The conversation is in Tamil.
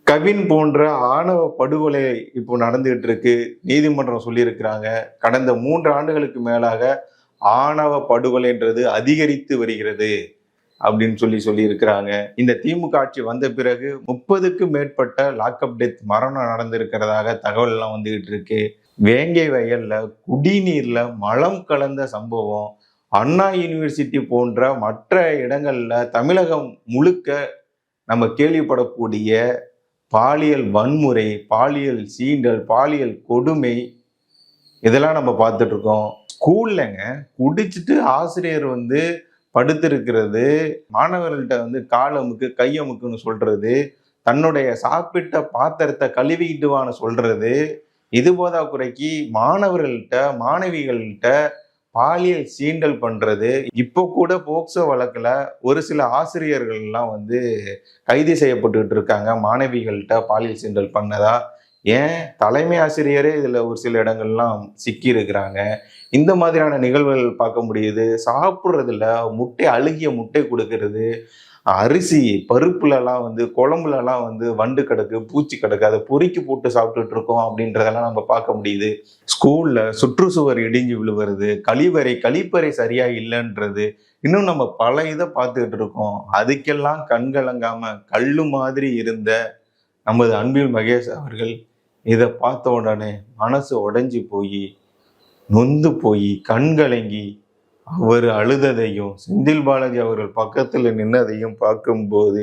கவின் போன்ற ஆணவ படுகொலை இப்போ நடந்துகிட்டு இருக்கு. நீதிமன்றம் சொல்லியிருக்கிறாங்க. கடந்த 3 ஆண்டுகளுக்கு மேலாக ஆணவ படுகொலைன்றது அதிகரித்து வருகிறது அப்படின்னு சொல்லியிருக்கிறாங்க. இந்த திமுக ஆட்சி வந்த பிறகு 30க்கும் மேற்பட்ட லாக்அப் டெத் மரணம் நடந்திருக்கிறதாக தகவல் எல்லாம் வந்துகிட்டு இருக்கு. வேங்கை வயல்ல குடிநீர்ல மலம் கலந்த சம்பவம், அண்ணா யூனிவர்சிட்டி போன்ற மற்ற இடங்கள்ல தமிழகம் முழுக்க நம்ம கேள்விப்படக்கூடிய பாலியல் வன்முறை, பாலியல் சீண்டல், பாலியல் கொடுமை இதெல்லாம் நம்ம பார்த்துட்டு இருக்கோம். ஸ்கூல்லங்க குடிச்சிட்டு ஆசிரியர் படுத்திருக்கிறது, மாணவர்கள்ட்ட காலமுக்கு கையமுக்குன்னு சொல்றது, தன்னுடைய சாப்பிட்ட பாத்திரத்தை கழுவிக்கிட்டுவான்னு சொல்றது, இது போதா குறைக்கு மாணவர்கள்ட்ட மாணவிகள்கிட்ட பாலியல் சீண்டல் பண்றது. இப்போ கூட போக்சோ வழக்குல ஒரு சில ஆசிரியர்கள் எல்லாம் கைது செய்யப்பட்டு இருக்காங்க, மாணவிகள்கிட்ட பாலியல் சீண்டல் பண்ணதா. ஏன் தலைமை ஆசிரியரே இதுல ஒரு சில இடங்கள்லாம் சிக்கி இருக்கிறாங்க. இந்த மாதிரியான நிகழ்வுகள் பார்க்க முடியுது. சாப்பிட்றதுல முட்டை, அழுகிய முட்டை கொடுக்கறது, அரிசி பருப்புலலாம் குழம்புலலாம் வண்டு கிடக்கு, பூச்சி கிடக்கு, அதை பொறுக்கி போட்டு சாப்பிட்டுட்டு இருக்கோம் அப்படின்றதெல்லாம் நம்ம பார்க்க முடியுது. ஸ்கூல்ல சுற்றுச்சுவர் இடிஞ்சு விழுவுறது, கழிப்பறை சரியா இல்லைன்றது, இன்னும் நம்ம பல இதை பார்த்துக்கிட்டு இருக்கோம். அதுக்கெல்லாம் கண்கலங்காம கல்லு மாதிரி இருந்த நமது அன்பில் மகேஷ் அவர்கள் இதை பார்த்த உடனே மனசு உடைஞ்சு போய், நொந்து போய், கண்கலங்கி அவர் அழுததையும் செந்தில் பாலாஜி அவர்கள் பக்கத்துல நின்னதையும் பார்க்கும்போது